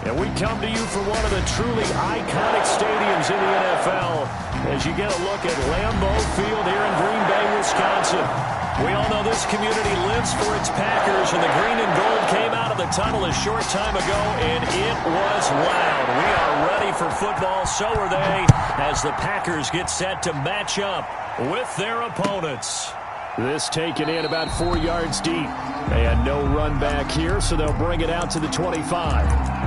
And we come to you from one of the truly iconic stadiums in the NFL as you get a look at Lambeau Field here in Green Bay, Wisconsin. We all know this community lives for its Packers, and the green and gold came out of the tunnel a short time ago, and it was loud. We are ready for football, so are they, as the Packers get set to match up with their opponents. This taken in about 4 yards deep, and no run back here, so they'll bring it out to the 25.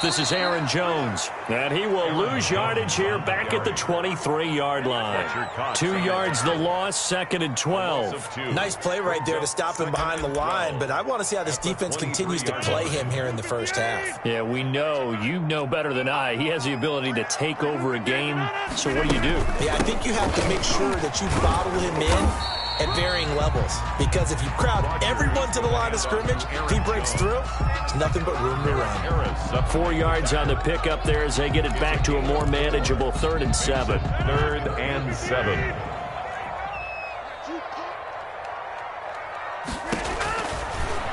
This is Aaron Jones, and he will lose yardage here back at the 23-yard line. 2 yards the loss, 2nd and 12. Nice play right there to stop him behind the line, but I want to see how this defense continues to play him here in the first half. Yeah, we know. You know better than I. He has the ability to take over a game, so what do you do? Yeah, I think you have to make sure that you bottle him in at varying levels, because if you crowd everyone to the line of scrimmage, if he breaks through, there's nothing but room to run. 4 yards on the pickup there as they get it back to a more manageable 3rd and 7. 3rd and 7.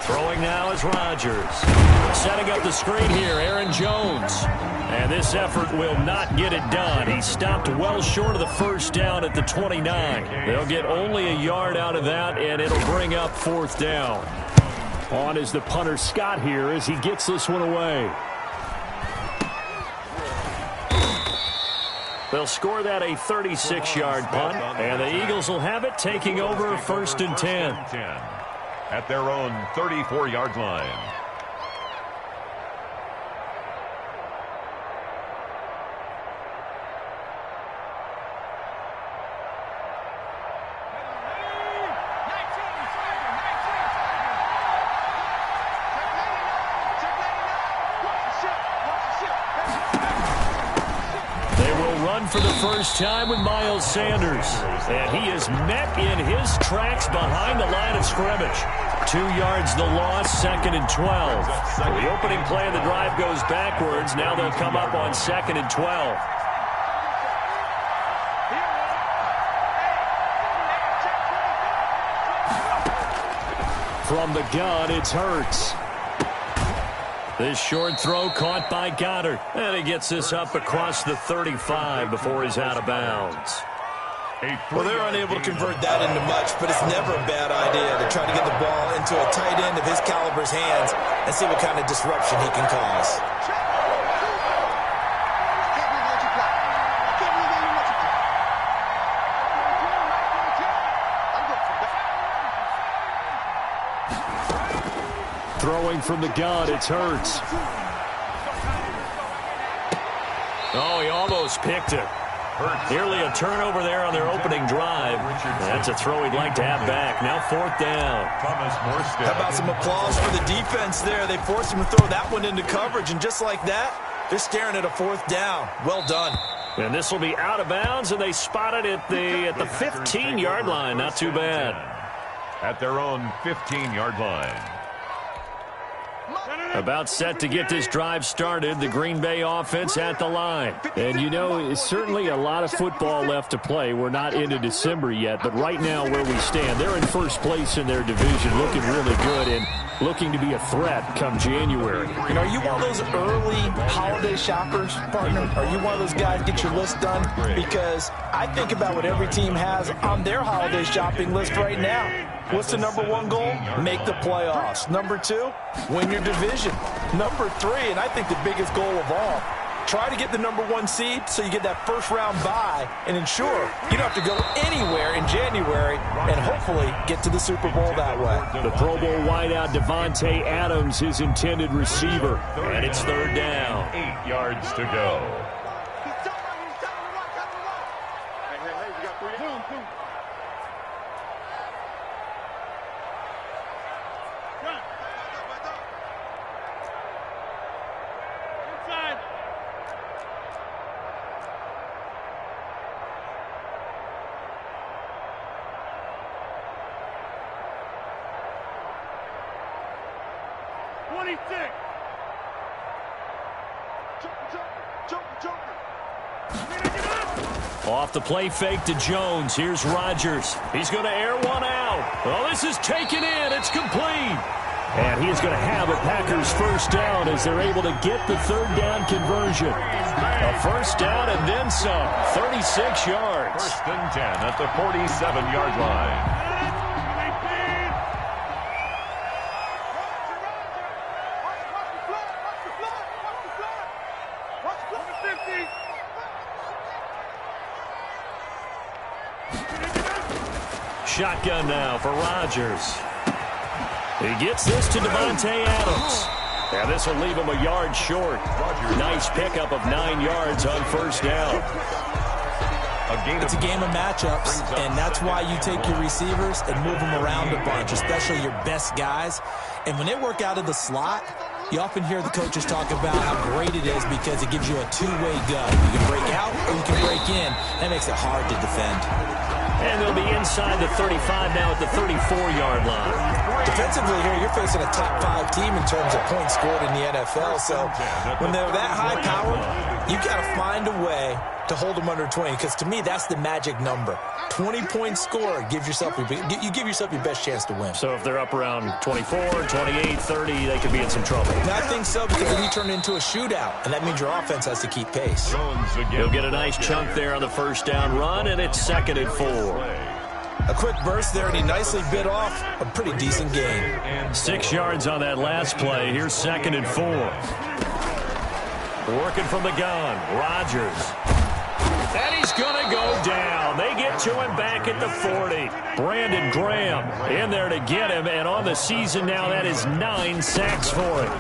Throwing now is Rodgers. Setting up the screen here, Aaron Jones. And this effort will not get it done. He stopped well short of the first down at the 29. They'll get only a yard out of that, and it'll bring up 4th down. On is the punter Scott here as he gets this one away. They'll score that a 36-yard punt, and the Eagles will have it, taking over 1st and 10. At their own 34-yard line. For the first time with Miles Sanders. And he is met in his tracks behind the line of scrimmage. 2 yards the loss, 2nd and 12. So the opening play of the drive goes backwards. Now they'll come up on 2nd and 12. From the gun, it's Hurts. This short throw caught by Goddard. And he gets this up across the 35 before he's out of bounds. Well, they're unable to convert that into much, but it's never a bad idea to try to get the ball into a tight end of his caliber's hands and see what kind of disruption he can cause. Throwing from the gun, it's Hurts. Oh, he almost picked it. Nearly a turnover there on their opening drive. That's a throw he'd like to have back. Now 4th down. How about some applause for the defense there? They forced him to throw that one into coverage, and just like that, they're staring at a 4th down. Well done. And this will be out of bounds, and they spot it at the 15-yard line. Not too bad. At their own 15-yard line. About set to get this drive started, the Green Bay offense at the line. And, you know, certainly a lot of football left to play. We're not into December yet, but right now where we stand, they're in first place in their division, looking really good and looking to be a threat come January. And are you one of those early holiday shoppers, partner? Are you one of those guys get your list done? Because I think about what every team has on their holiday shopping list right now. What's the number 1 goal? Make the playoffs. Number 2, win your division. Number 3, and I think the biggest goal of all, try to get the number 1 seed so you get that first-round bye and ensure you don't have to go anywhere in January and hopefully get to the Super Bowl that way. The Pro Bowl wideout Devontae Adams, his intended receiver, and it's 3rd down. 8 yards to go. Off the play fake to Jones. Here's Rodgers. He's going to air one out. Oh, this is taken in. It's complete. And he is going to have a Packers first down as they're able to get the third down conversion. A first down and then some. 36 yards. First and 10 at the 47-yard line. Shotgun now for Rodgers. He gets this to Devontae Adams. And this will leave him a yard short. Nice pickup of 9 yards on first down. It's a game of matchups, and that's why you take your receivers and move them around a bunch, especially your best guys. And when they work out of the slot, you often hear the coaches talk about how great it is because it gives you a two-way gun. You can break out or you can break in. That makes it hard to defend. And they'll be inside the 35 now at the 34-yard line. Defensively here, you're facing a top-5 team in terms of points scored in the NFL. So when they're that high-powered, you've got to find a way to hold them under 20, because to me, that's the magic number. 20-point score gives yourself you give yourself your best chance to win. So if they're up around 24, 28, 30, they could be in some trouble. And I think so, because then you turn it into a shootout, and that means your offense has to keep pace. He'll get a nice chunk there on the first down run, and it's 2nd and 4. A quick burst there, and he nicely bit off a pretty decent gain. 6 yards on that last play. Here's 2nd and 4. Working from the gun, Rodgers. And he's going to go down. They get to him back at the 40. Brandon Graham in there to get him, and on the season now, that is 9 sacks for him.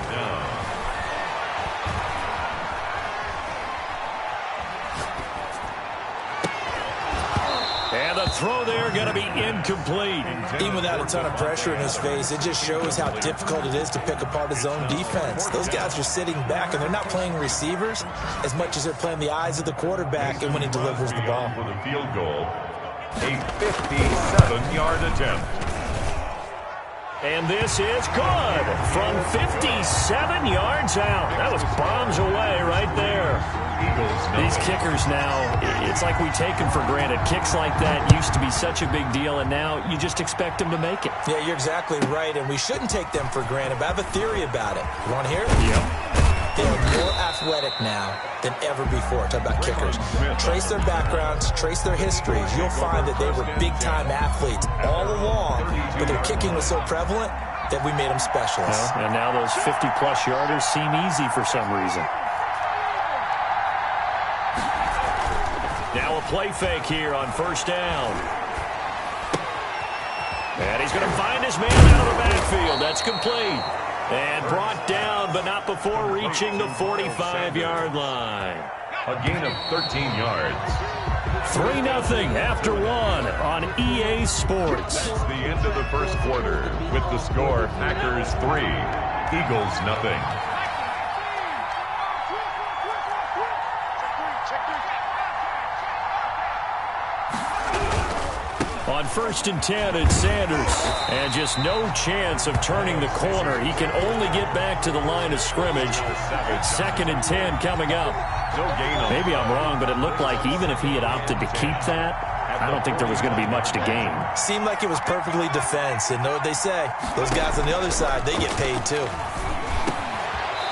And the throw there going to be incomplete. Even without a ton of pressure in his face, it just shows how difficult it is to pick apart his own defense. Those guys are sitting back, and they're not playing receivers as much as they're playing the eyes of the quarterback and when he delivers the ball. For the field goal, a 57-yard attempt. And this is good from 57 yards out. That was bombs away right there. These kickers now, it's like we take them for granted. Kicks like that used to be such a big deal, and now you just expect them to make it. Yeah, you're exactly right, and we shouldn't take them for granted, but I have a theory about it. You want to hear it? Yep. They're more athletic now than ever before. Talk about kickers. Trace their backgrounds, trace their histories. You'll find that they were big-time athletes all along, but their kicking was so prevalent that we made them specialists. And now those 50-plus yarders seem easy for some reason. Now a play fake here on first down. And he's going to find his man out of the backfield. That's complete. And brought down, but not before reaching the 45-yard line. A gain of 13 yards. 3-0 after 1 on EA Sports. That's the end of the first quarter with the score Packers 3, Eagles 0. On 1st and 10, it's Sanders. And just no chance of turning the corner. He can only get back to the line of scrimmage. 2nd and 10 coming up. Maybe I'm wrong, but it looked like even if he had opted to keep that, I don't think there was going to be much to gain. Seemed like it was perfectly defense. And know what they say? Those guys on the other side, they get paid too.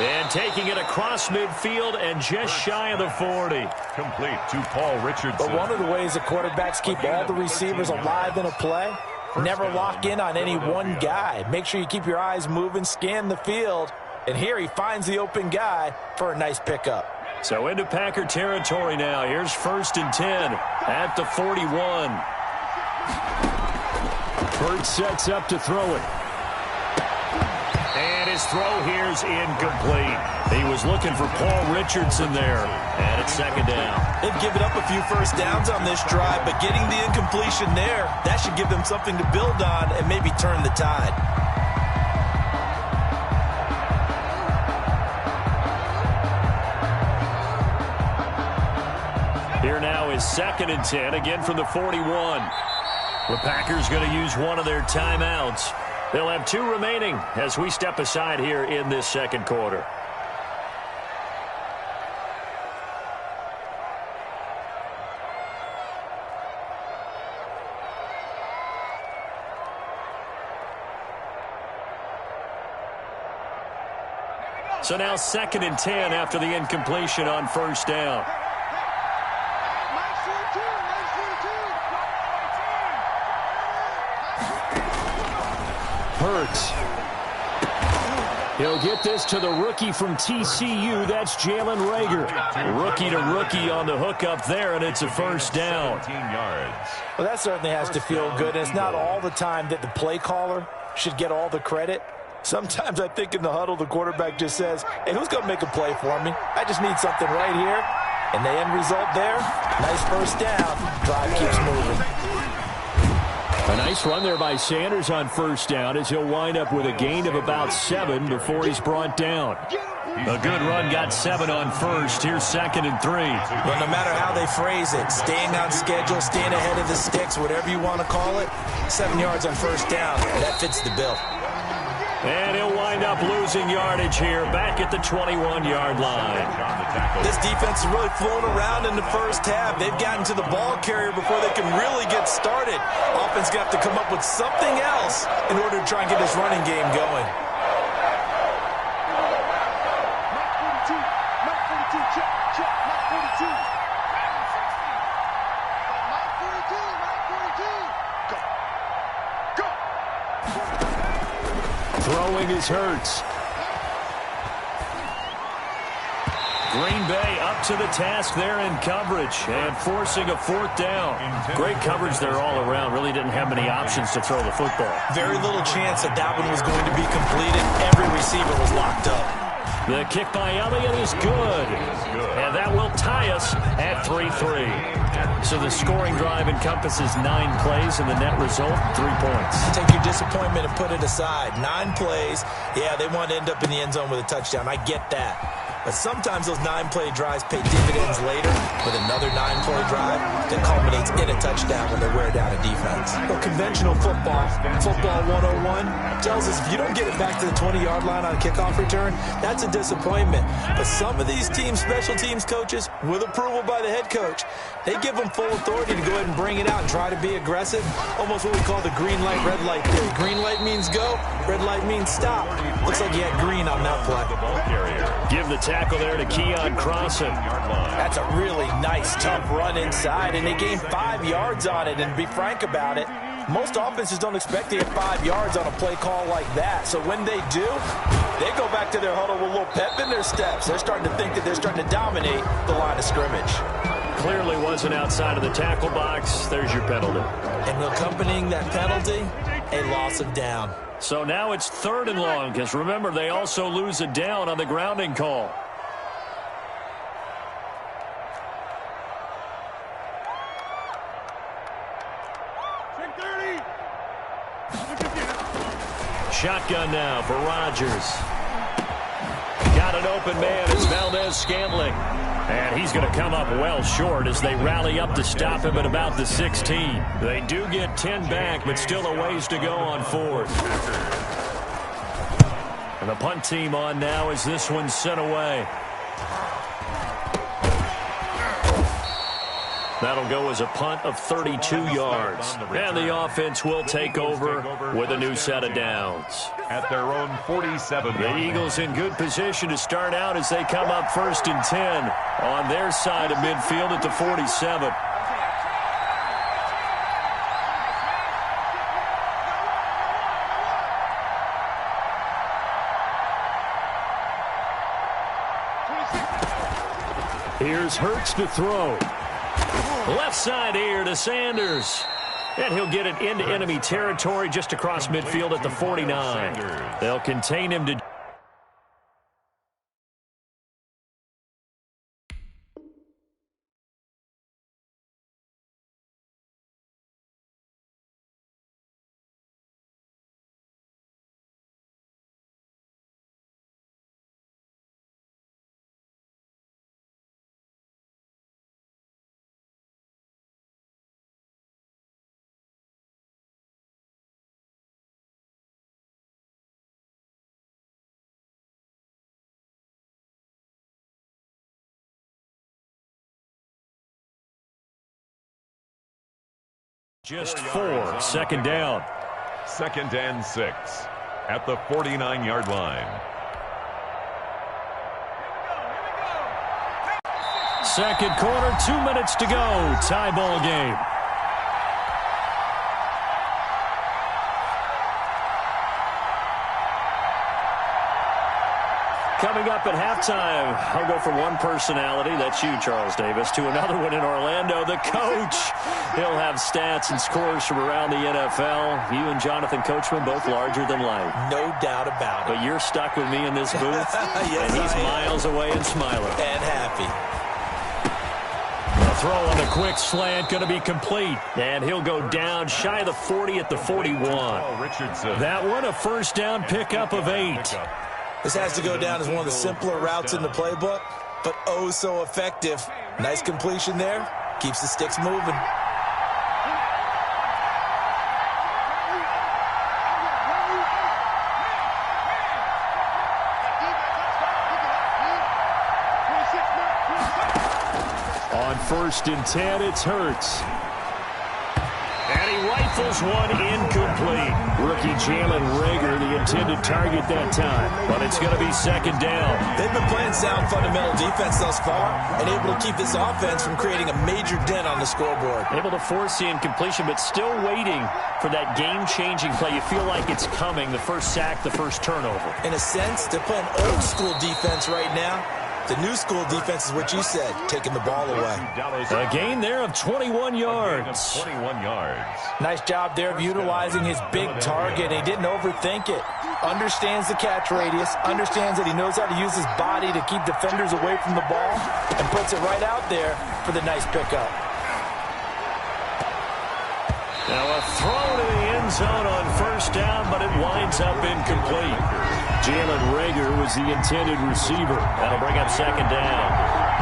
And taking it across midfield and just shy of the 40. Complete to Paul Richardson. But one of the ways the quarterbacks keep all the receivers alive in a play, never lock in on any one guy. Make sure you keep your eyes moving, scan the field. And here he finds the open guy for a nice pickup. So into Packer territory now. Here's 1st and 10 at the 41. Burt sets up to throw it. And his throw here's incomplete. He was looking for Paul Richardson there. And it's 2nd down. They've given up a few first downs on this drive, but getting the incompletion there, that should give them something to build on and maybe turn the tide. Here now is 2nd and 10, again from the 41. The Packers going to use one of their timeouts. They'll have 2 remaining as we step aside here in this second quarter. So now 2nd and 10 after the incompletion on first down. Hurts. He'll get this to the rookie from TCU. That's Jalen Reagor. Rookie to rookie on the hookup there, and it's a first down. Well, that certainly has to feel good. And it's not all the time that the play caller should get all the credit. Sometimes I think in the huddle, the quarterback just says, hey, who's going to make a play for me? I just need something right here. And the end result there, nice first down. Drive keeps moving. A nice run there by Sanders on first down as he'll wind up with a gain of about 7 before he's brought down. A good run got 7 on first. Here's 2nd and 3. Well, no matter how they phrase it, staying on schedule, staying ahead of the sticks, whatever you want to call it, 7 yards on first down, that fits the bill. And he'll wind up losing yardage here back at the 21-yard line. This defense is really flown around in the first half. They've gotten to the ball carrier before they can really get started. Offense got to come up with something else in order to try and get this running game going. Throwing is Hurts. Green Bay up to the task there in coverage and forcing a 4th down. Great coverage there all around. Really didn't have many options to throw the football. Very little chance that that one was going to be completed. Every receiver was locked up. The kick by Elliott is good. And that will tie us at 3-3. So the scoring drive encompasses 9 plays, and the net result, 3 points. Take your disappointment and put it aside. 9 plays. Yeah, they want to end up in the end zone with a touchdown. I get that. But sometimes those 9-play drives pay dividends later with another 9-play drive that culminates in a touchdown when they wear down a defense. Well, conventional football 101, tells us if you don't get it back to the 20-yard line on a kickoff return, that's a disappointment. But some of these teams, special teams coaches, with approval by the head coach, they give them full authority to go ahead and bring it out and try to be aggressive. Almost what we call the green light, red light theory. Green light means go, red light means stop. Looks like he had green on that play. Give the tackle there to Keon Crossan. That's a really nice, tough run inside, and they gained 5 yards on it. And to be frank about it, most offenses don't expect to get 5 yards on a play call like that. So when they do, they go back to their huddle with a little pep in their steps. They're starting to think that they're starting to dominate the line of scrimmage. Clearly wasn't outside of the tackle box. There's your penalty. And accompanying that penalty, a loss of down. So now it's 3rd and long, because remember, they also lose a down on the grounding call. Shotgun now for Rodgers. Got an open man. It's Valdez-Scantling. And he's going to come up well short as they rally up to stop him at about the 16. They do get 10 back, but still a ways to go on 4th. And the punt team on now as this one's sent away. That'll go as a punt of 32 yards. And the offense will take over with a new set of downs. At their own 47. The Eagles in good position to start out as they come up 1st and 10 on their side of midfield at the 47. Here's Hurts to throw. Left side here to Sanders. And he'll get it into enemy territory just across midfield at the 49. They'll contain him to Just 4, second down. 2nd and 6 at the 49-yard line. Second quarter, 2 minutes to go. Tie ball game. Coming up at halftime, I'll go from one personality, that's you, Charles Davis, to another one in Orlando, the coach. He'll have stats and scores from around the NFL. You and Jonathan Coachman, both larger than life. No doubt about it. But you're stuck with me in this booth, yes, and he's miles away and smiling. And happy. The throw on the quick slant going to be complete. And he'll go down shy of the 40 at the 41. That one, a first down pickup of 8. This has to go down as one of the simpler routes in the playbook, but oh so effective. Nice completion there. Keeps the sticks moving. On 1st and 10, it's Hurts. And he rifles one incomplete. Rookie Jalen Reagor, the intended target that time. But it's going to be second down. They've been playing sound fundamental defense thus far and able to keep this offense from creating a major dent on the scoreboard. Able to force the incompletion, but still waiting for that game-changing play. You feel like it's coming, the first sack, the first turnover. In a sense, they're playing old-school defense right now. The new school defense is what you said, taking the ball away. A gain there of 21 yards. 21 yards. Nice job there of utilizing his big target. He didn't overthink it. Understands the catch radius. Understands that he knows how to use his body to keep defenders away from the ball. And puts it right out there for the nice pickup. Now a throw to the end zone on first down, but it winds up incomplete. Jalen Reagor was the intended receiver. That'll bring up second down.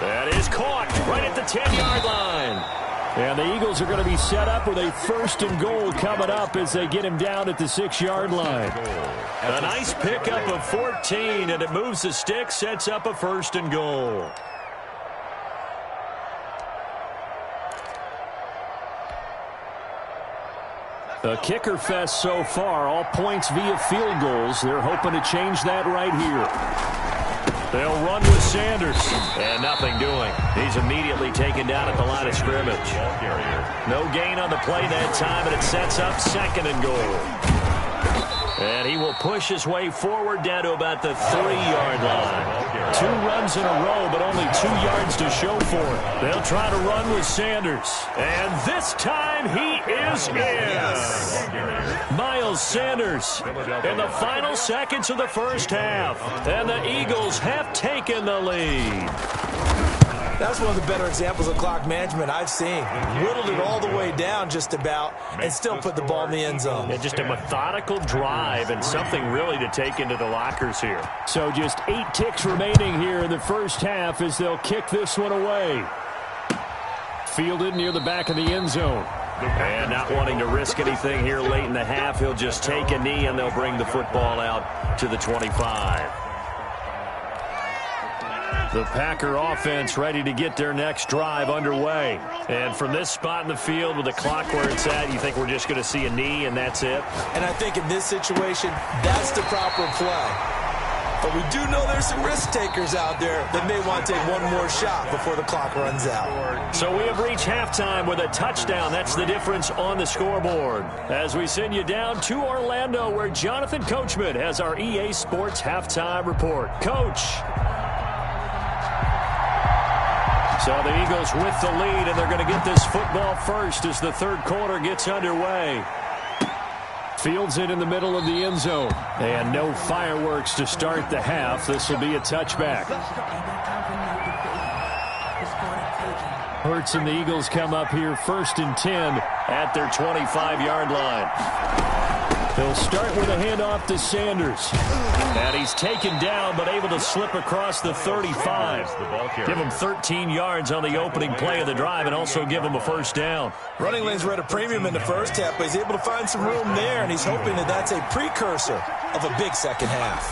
That is caught right at the 10-yard line. And the Eagles are going to be set up with a 1st and goal coming up as they get him down at the 6-yard line. A nice pickup of 14, and it moves the stick, sets up a 1st and goal. A kicker fest so far, all points via field goals. They're hoping to change that right here. They'll run with Sanders. And nothing doing. He's immediately taken down at the line of scrimmage. No gain on the play that time, and it sets up 2nd and goal. And he will push his way forward down to about the 3-yard line. 2 runs in a row, but only 2 yards to show for it. They'll try to run with Sanders. And this time he is in. Miles Sanders in the final seconds of the first half. And the Eagles have taken the lead. That's one of the better examples of clock management I've seen. Whittled it all the way down just about and still put the ball in the end zone. Yeah, just a methodical drive and something really to take into the lockers here. So just 8 ticks remaining here in the first half as they'll kick this one away. Fielded near the back of the end zone. And not wanting to risk anything here late in the half, he'll just take a knee and they'll bring the football out to the 25. The Packer offense ready to get their next drive underway. And from this spot in the field with the clock where it's at, you think we're just going to see a knee and that's it? And I think in this situation, that's the proper play. But we do know there's some risk takers out there that may want to take one more shot before the clock runs out. So we have reached halftime with a touchdown. That's the difference on the scoreboard. As we send you down to Orlando, where Jonathan Coachman has our EA Sports halftime report. Coach. So the Eagles with the lead, and they're going to get this football first as the third quarter gets underway. Fields it in the middle of the end zone. And no fireworks to start the half. This will be a touchback. Hurts and the Eagles come up here 1st and 10 at their 25-yard line. He'll start with a handoff to Sanders. And he's taken down, but able to slip across the 35. Give him 13 yards on the opening play of the drive and also give him a first down. Running lanes were at a premium in the first half, but he's able to find some room there, and he's hoping that that's a precursor of a big second half.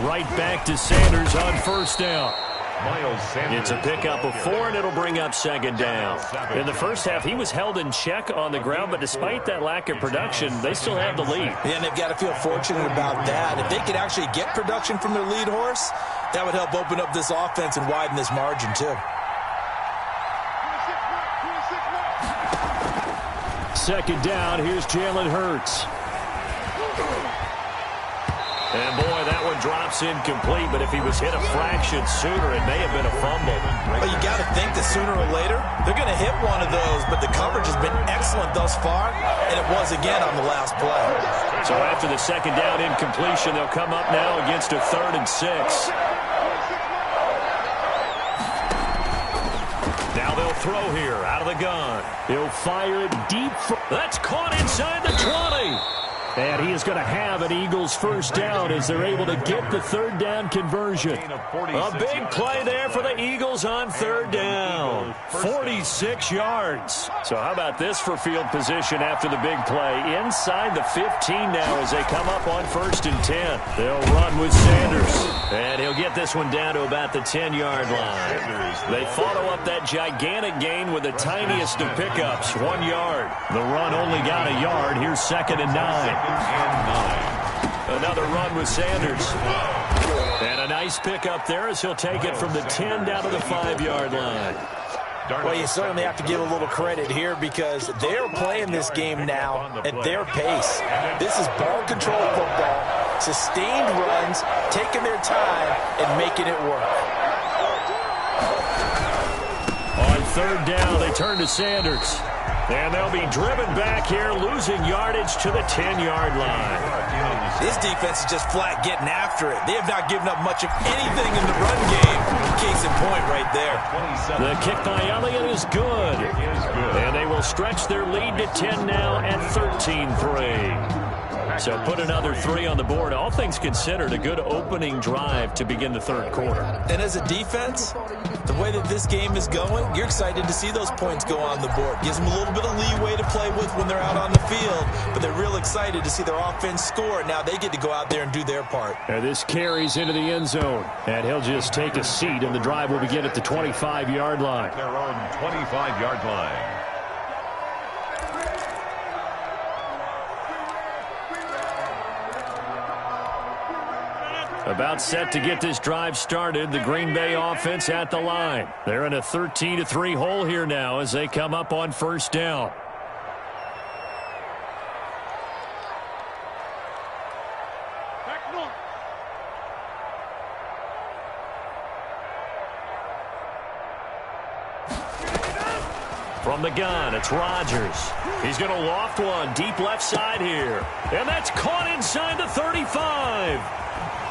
Right back to Sanders on first down. It's a pickup of 4, and it'll bring up second down. In the first half, he was held in check on the ground, but despite that lack of production, they still have the lead. Yeah, and they've got to feel fortunate about that. If they could actually get production from their lead horse, that would help open up this offense and widen this margin, too. Second down, here's Jalen Hurts. And boy, that one drops incomplete, but if he was hit a fraction sooner, it may have been a fumble. Well, you got to think that sooner or later, they're going to hit one of those, but the coverage has been excellent thus far, and it was again on the last play. So after the second down incompletion, they'll come up now against a 3rd and 6. Now they'll throw here out of the gun. He'll fire it deep. That's caught inside the 20. And he is going to have an Eagles first down as they're able to get the 3rd down conversion. A big play there for the Eagles on 3rd down. 46 yards. So how about this for field position after the big play? Inside the 15 now as they come up on 1st and 10. They'll run with Sanders. And he'll get this one down to about the 10-yard line. They follow up that gigantic gain with the tiniest of pickups, 1 yard. The run only got a yard. Here's 2nd and 9. Another run with Sanders. And a nice pickup there as he'll take it from the 10 down to the 5-yard line. Well, you certainly have to give a little credit here because they're playing this game now at their pace. This is ball control football, sustained runs, taking their time and making it work. On 3rd down, they turn to Sanders. And they'll be driven back here, losing yardage to the 10-yard line. This defense is just flat getting after it. They have not given up much of anything in the run game. Case in point right there. The kick by Elliott is good. And they will stretch their lead to 10 now at 13-3. So put another 3 on the board. All things considered, a good opening drive to begin the 3rd quarter. And as a defense, the way that this game is going, you're excited to see those points go on the board. Gives them a little bit of leeway to play with when they're out on the field, but they're real excited to see their offense score. Now they get to go out there and do their part. And this carries into the end zone, and he'll just take a seat, and the drive will begin at the 25-yard line. Their own 25-yard line. About set to get this drive started, the Green Bay offense at the line. They're in a 13-3 hole here now as they come up on 1st down. From the gun, it's Rodgers. He's going to loft one deep left side here. And that's caught inside the 35.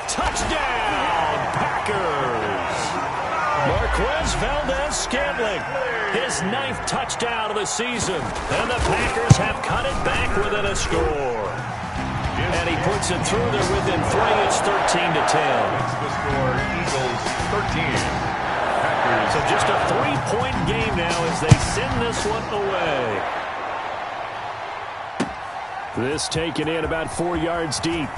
Touchdown, Packers! Marquez Valdez-Scantling, his 9th touchdown of the season. And the Packers have cut it back within a score. And he puts it through there within 3. It's 13-10. The score, Eagles 13. Packers. So just a 3-point game now as they send this one away. This taken in about 4 yards deep.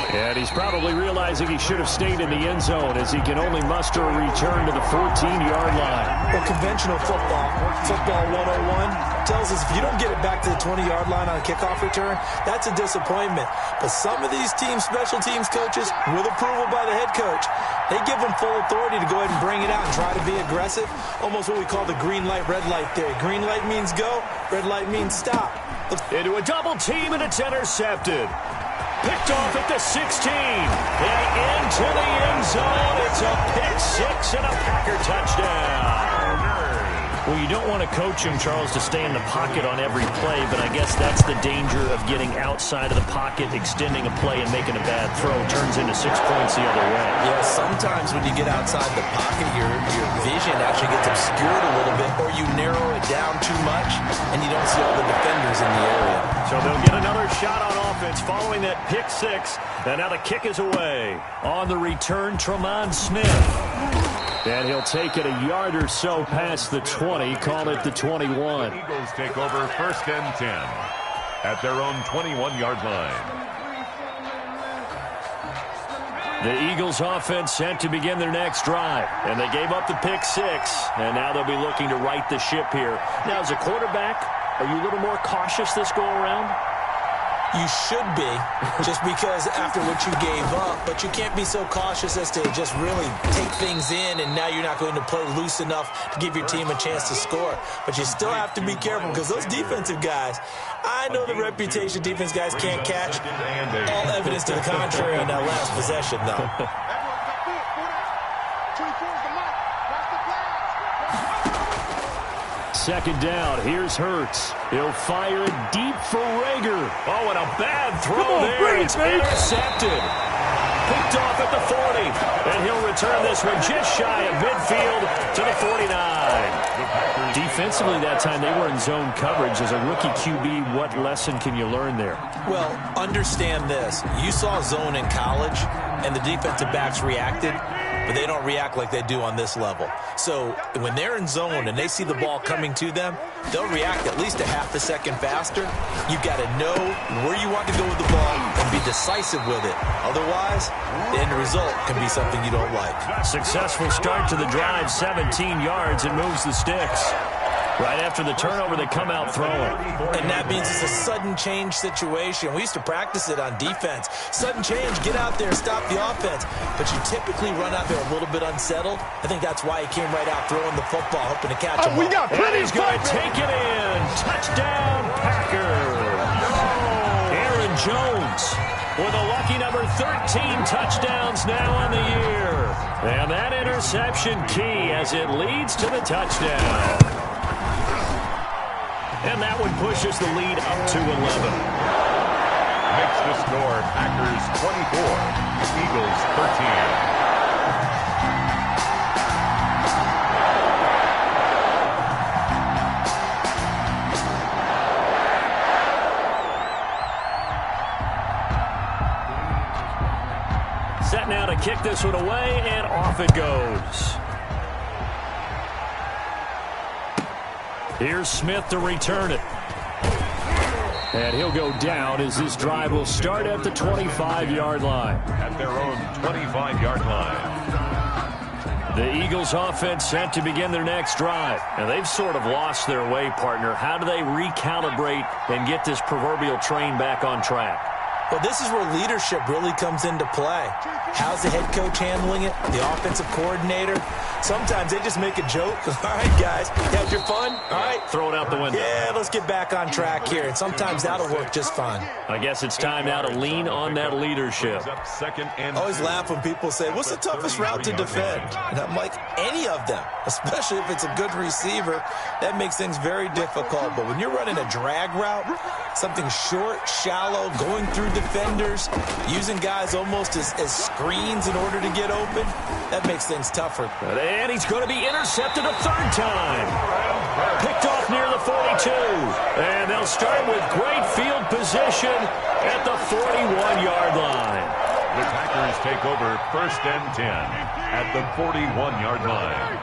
And he's probably realizing he should have stayed in the end zone as he can only muster a return to the 14-yard line. Well, conventional football 101, tells us if you don't get it back to the 20-yard line on a kickoff return, that's a disappointment. But some of these special teams coaches, with approval by the head coach, they give them full authority to go ahead and bring it out and try to be aggressive. Almost what we call the green light, red light theory. Green light means go, red light means stop. Into a double team, and it's intercepted. Picked off at the 16. And into the end zone. It's a pick 6 and a Packer touchdown. Well, you don't want to coach him, Charles, to stay in the pocket on every play, but I guess that's the danger of getting outside of the pocket, extending a play, and making a bad throw. Turns into 6 points the other way. Yeah, sometimes when you get outside the pocket, your vision actually gets obscured a little bit, or you narrow it down too much, and you don't see all the defenders in the area. So they'll get another shot on offense following that pick six, and now the kick is away. On the return, Tremont Smith. And he'll take it a yard or so past the 20, call it the 21. The Eagles take over 1st and 10 at their own 21-yard line. The Eagles offense set to begin their next drive. And they gave up the pick six, and now they'll be looking to right the ship here. Now, as a quarterback, are you a little more cautious this go-around? You should be, just because after what you gave up, but you can't be so cautious as to just really take things in, and now you're not going to play loose enough to give your team a chance to score. But you still have to be careful, because those defensive guys, I know the reputation defense guys can't catch. All evidence to the contrary on that last possession, though. Second down, here's Hurts. He'll fire it deep for Rager. Oh, and a bad throw there. It's intercepted. Picked off at the 40. And he'll return this one just shy of midfield to the 49. Defensively that time, they were in zone coverage. As a rookie QB, what lesson can you learn there? Well, understand this. You saw zone in college, and the defensive backs reacted, but they don't react like they do on this level. So when they're in zone and they see the ball coming to them, they'll react at least a half a second faster. You've got to know where you want to go with the ball and be decisive with it. Otherwise, the end result can be something you don't like. Successful start to the drive, 17 yards, and moves the sticks. Right after the turnover, they come out throwing. And that means it's a sudden change situation. We used to practice it on defense. Sudden change, get out there, stop the offense. But you typically run out there a little bit unsettled. I think that's why he came right out throwing the football, hoping to catch him. We got plenty. He's going to take it in. Touchdown, Packers. Aaron Jones with a lucky number 13 touchdowns now on the year. And that interception key as it leads to the touchdown. And that would push us the lead up to 11. Makes the score Packers 24, Eagles 13. Set now to kick this one away, and off it goes. Here's Smith to return it. And he'll go down as this drive will start at the 25-yard line. At their own 25-yard line. The Eagles offense set to begin their next drive. And they've sort of lost their way, partner. How do they recalibrate and get this proverbial train back on track? Well, this is where leadership really comes into play. How's the head coach handling it? The offensive coordinator? Sometimes they just make a joke. All right, guys, you had your fun? All right. Throw it out the window. Yeah, let's get back on track here. And sometimes that'll work just fine. I guess it's time now to lean on that leadership. I always laugh when people say, what's the toughest route to defend? And I'm like, any of them, especially if it's a good receiver. That makes things very difficult. But when you're running a drag route, something short, shallow, going through defenders, using guys almost as screens in order to get open, that makes things tougher. And he's going to be intercepted a third time. Picked off near the 42. And they'll start with great field position at the 41-yard line. The Packers take over 1st and 10 at the 41-yard line.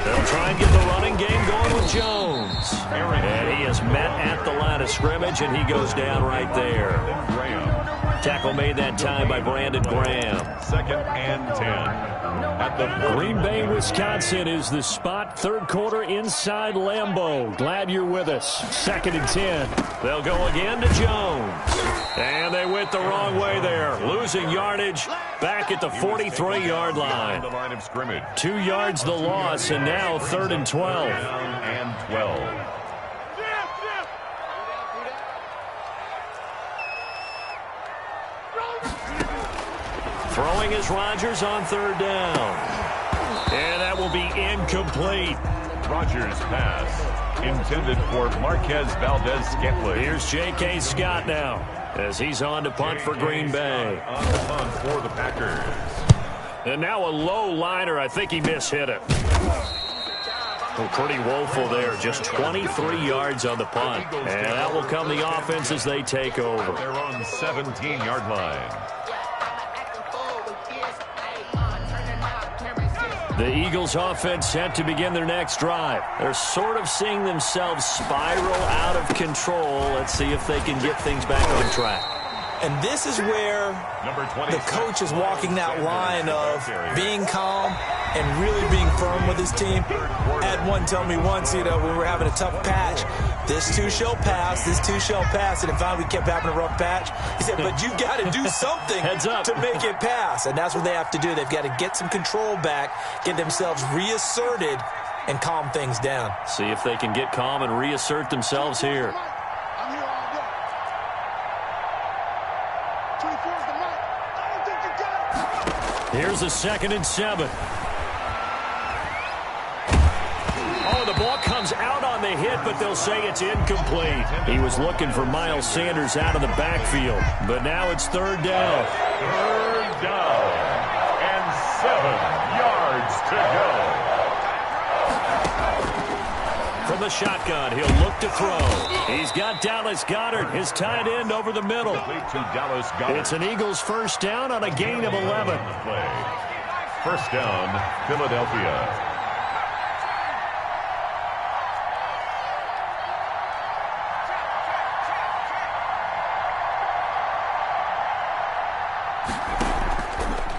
They'll try and get the running game going with Jones. And he is met at the line of scrimmage, and he goes down right there. Tackle made that time by Brandon Graham. 2nd and 10 at the Green Bay, Wisconsin is the spot. Third quarter inside Lambeau. Glad you're with us. 2nd and 10. They'll go again to Jones. And they went the wrong way there. Losing yardage back at the 43-yard line. The line of scrimmage. 2 yards the loss, and now 3rd and 12. And 12. Throwing is Rodgers on 3rd down. And that will be incomplete. Rodgers' pass intended for Marquez Valdez-Scantling. Here's J.K. Scott now as he's on to punt for Green Bay. On the punt for the Packers. And now a low liner. I think he mishit it. Well, pretty woeful there. Just 23 yards on the punt. And that will come the offense as they take over. They're on the 17-yard line. The Eagles offense set to begin their next drive. They're sort of seeing themselves spiral out of control. Let's see if they can get things back on track. And this is where the coach is walking that line of being calm and really being firm with his team. I had one tell me once, when we were having a tough patch, this too shall pass, this too shall pass. And if we kept having a rough patch, he said, but you've got to do something Heads up. to make it pass. And that's what they have to do. They've got to get some control back, get themselves reasserted, and calm things down. See if they can get calm and reassert themselves here. Here's a 2nd and 7. Oh, the ball comes out on the hit, but they'll say it's incomplete. He was looking for Miles Sanders out of the backfield, but now it's 3rd down. 3rd down and 7 yards to go. From the shotgun, he'll look to throw. He's got Dallas Goedert, his tight end, over the middle. It's an Eagles 1st down on a gain of 11. 1st down, Philadelphia.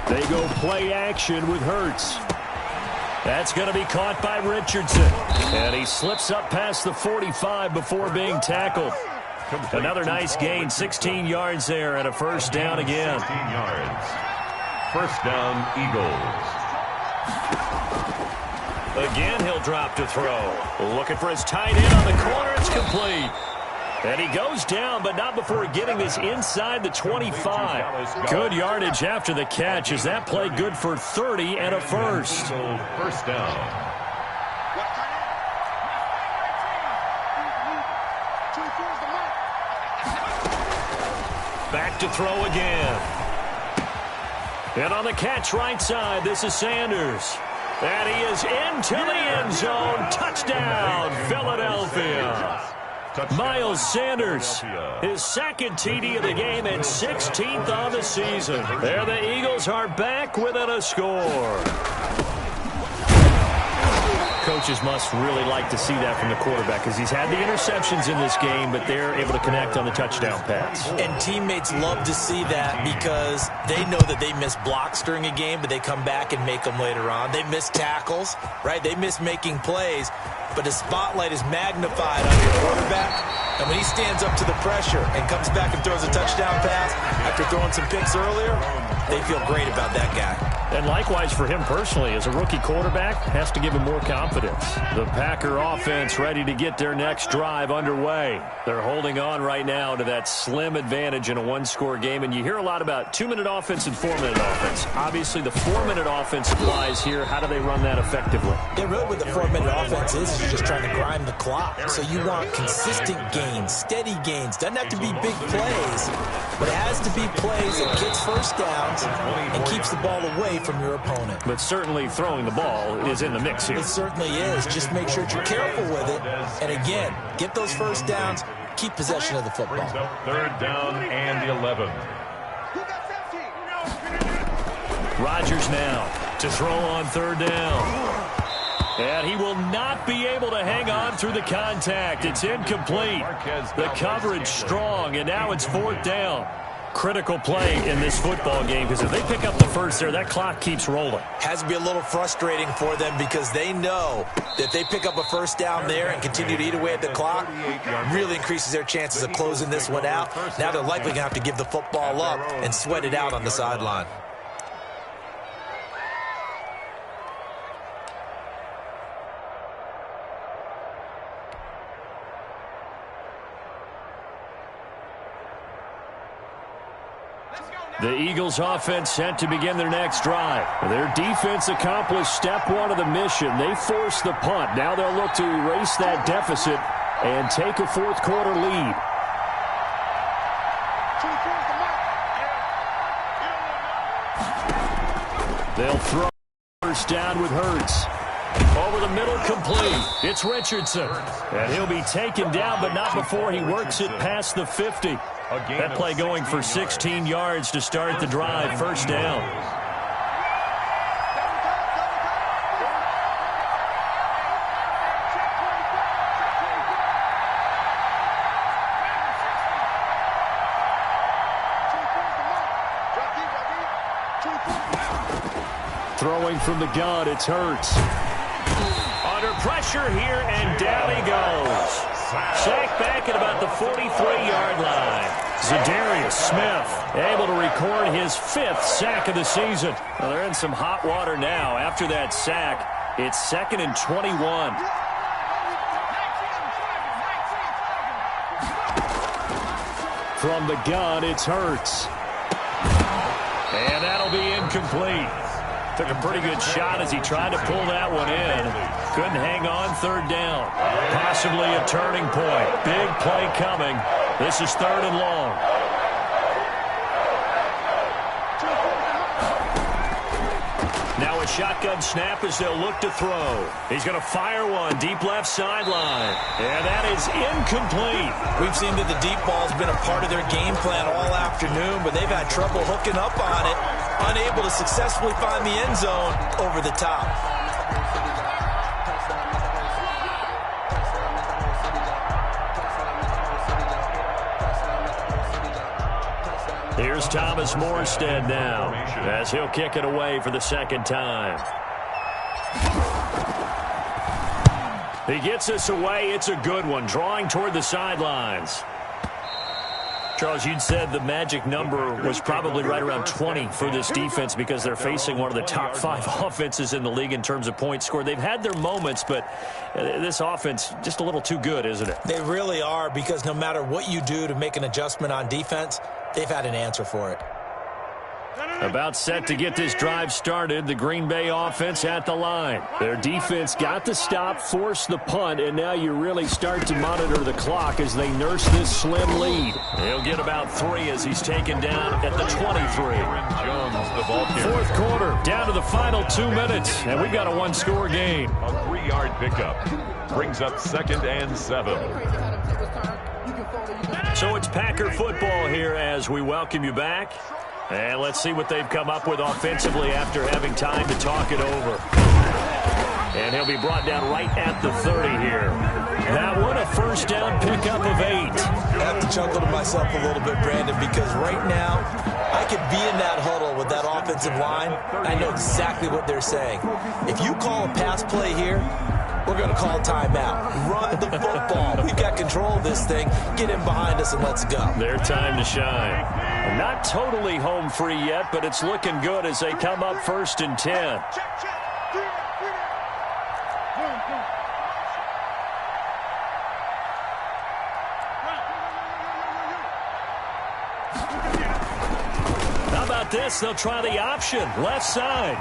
They go play action with Hurts. That's going to be caught by Richardson. And he slips up past the 45 before being tackled. Another nice gain, 16 yards there and a 1st down again. 16 yards. 1st down, Eagles. Again, he'll drop to throw. Looking for his tight end on the corner. It's complete. And he goes down, but not before getting this inside the 25. Good yardage after the catch as that play good for 30 and a 1st. 1st down. Back to throw again. And on the catch right side, this is Sanders. And he is into the end zone. Touchdown, Philadelphia. Miles Sanders, his 2nd TD of the game and 16th on the season. There the Eagles are back within a score. Coaches must really like to see that from the quarterback because he's had the interceptions in this game, but they're able to connect on the touchdown pass. And teammates love to see that because they know that they miss blocks during a game, but they come back and make them later on. They miss tackles, right? They miss making plays, but the spotlight is magnified on your quarterback. And when he stands up to the pressure and comes back and throws a touchdown pass after throwing some picks earlier, they feel great about that guy. And likewise for him personally, as a rookie quarterback, has to give him more confidence. The Packer offense ready to get their next drive underway. They're holding on right now to that slim advantage in a 1-score game. And you hear a lot about 2-minute offense and 4-minute offense. Obviously, the 4-minute offense applies here. How do they run that effectively? Yeah, really what the 4-minute offense is you're just trying to grind the clock. So you want consistent gains, steady gains. Doesn't have to be big plays, but it has to be plays that gets 1st downs and keeps the ball away from your opponent. But certainly throwing the ball is in the mix here. It certainly is. Just make sure that you're careful with it. And again, get those 1st downs, keep possession of the football. 3rd down and 11. Rodgers now to throw on 3rd down. And he will not be able to hang on through the contact. It's incomplete. The coverage strong, and now it's 4th down. Critical play in this football game because if they pick up the 1st there, that clock keeps rolling. Has to be a little frustrating for them because they know that they pick up a 1st down there and continue to eat away at the clock, really increases their chances of closing this one out. Now they're likely going to have to give the football up and sweat it out on the sideline. Let's go. The Eagles offense set to begin their next drive. Their defense accomplished step one of the mission. They forced the punt. Now they'll look to erase that deficit and take a fourth quarter lead. They'll throw first down with Hurts. Over the middle, complete. It's Richardson. And he'll be taken down, but not before he works it past the 50. That play going for 16 yards to start the drive. First down. Throwing from the gun, it's Hurts. Under pressure here, and down he goes. Sacked back at about the 43-yard line. Zadarius Smith able to record his 5th sack of the season. Well, they're in some hot water now. After that sack, it's 2nd and 21. From the gun, it's Hurts. And that'll be incomplete. Took a pretty good shot as he tried to pull that one in. Couldn't hang on. Third down. Possibly a turning point. Big play coming. This is 3rd and long. Now a shotgun snap as they'll look to throw. He's going to fire one deep left sideline. And that is incomplete. We've seen that the deep ball's been a part of their game plan all afternoon, but they've had trouble hooking up on it. Unable to successfully find the end zone over the top. Here's Thomas Morstead now as he'll kick it away for the 2nd time. He gets this away. It's a good one, drawing toward the sidelines. Charles, you'd said the magic number was probably right around 20 for this defense because they're facing one of the top 5 offenses in the league in terms of points scored. They've had their moments, but this offense just a little too good, isn't it? They really are, because no matter what you do to make an adjustment on defense, they've had an answer for it. About set to get this drive started, the Green Bay offense at the line. Their defense got the stop, forced the punt, and now you really start to monitor the clock as they nurse this slim lead. He'll get about 3 as he's taken down at the 23. Fourth quarter, down to the final 2 minutes, and we've got a 1-score game. A 3-yard pickup brings up 2nd and 7. So it's Packer football here as we welcome you back. And let's see what they've come up with offensively after having time to talk it over. And he'll be brought down right at the 30 here. That one, a first down pickup of 8. I have to chuckle to myself a little bit, Brandon, because right now I could be in that huddle with that offensive line. I know exactly what they're saying. If you call a pass play here, we're going to call timeout. Run the football. We've got control of this thing. Get in behind us and let's go. Their time to shine. Not totally home free yet, but it's looking good as they come up 1st and 10. How about this? They'll try the option. Left side.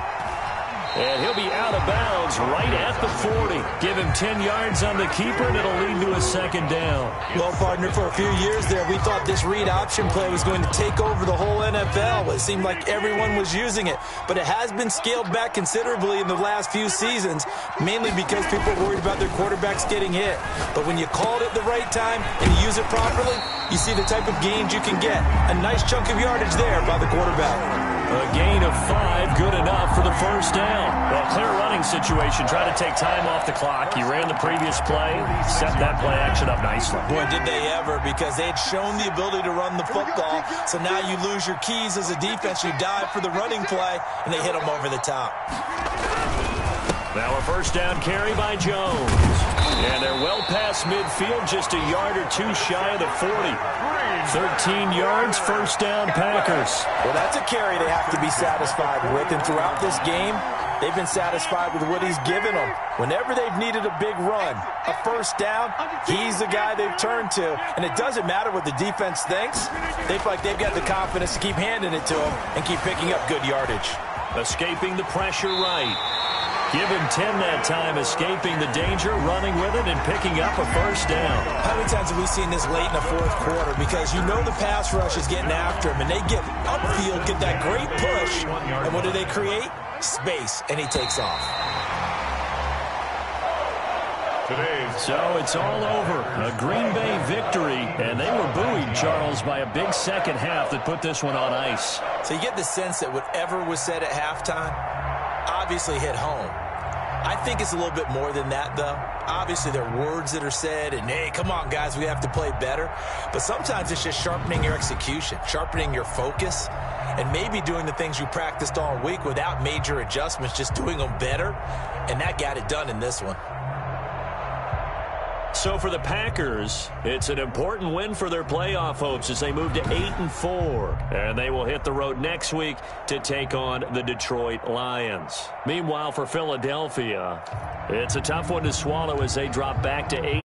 And he'll be out of bounds right at the 40. Give him 10 yards on the keeper, and it'll lead to a 2nd down. Well, partner, for a few years there, we thought this read option play was going to take over the whole NFL. It seemed like everyone was using it. But it has been scaled back considerably in the last few seasons, mainly because people are worried about their quarterbacks getting hit. But when you call it at the right time and you use it properly, you see the type of gains you can get. A nice chunk of yardage there by the quarterback. A gain of 5, good enough for the first down. Well, clear running situation. Try to take time off the clock. You ran the previous play, set that play action up nicely. Boy, did they ever, because they had shown the ability to run the football. So now you lose your keys as a defense. You dive for the running play, and they hit them over the top. Now a first down carry by Jones. And they're well past midfield, just a yard or two shy of the 40. 13 yards, first down, Packers. Well, that's a carry they have to be satisfied with. And throughout this game, they've been satisfied with what he's given them. Whenever they've needed a big run, a first down, he's the guy they've turned to. And it doesn't matter what the defense thinks. They feel like they've got the confidence to keep handing it to him and keep picking up good yardage. Escaping the pressure right. Give him 10 that time, escaping the danger, running with it, and picking up a first down. How many times have we seen this late in the fourth quarter? Because you know the pass rush is getting after him, and they get upfield, get that great push, and what do they create? Space, and he takes off. So it's all over. A Green Bay victory, and they were buoyed, Charles, by a big second half that put this one on ice. So you get the sense that whatever was said at halftime obviously hit home. I think it's a little bit more than that, though. Obviously, there are words that are said, and, hey, come on, guys, we have to play better. But sometimes it's just sharpening your execution, sharpening your focus, and maybe doing the things you practiced all week without major adjustments, just doing them better, and that got it done in this one. So for the Packers, it's an important win for their playoff hopes as they move to 8-4. And they will hit the road next week to take on the Detroit Lions. Meanwhile, for Philadelphia, it's a tough one to swallow as they drop back to 8.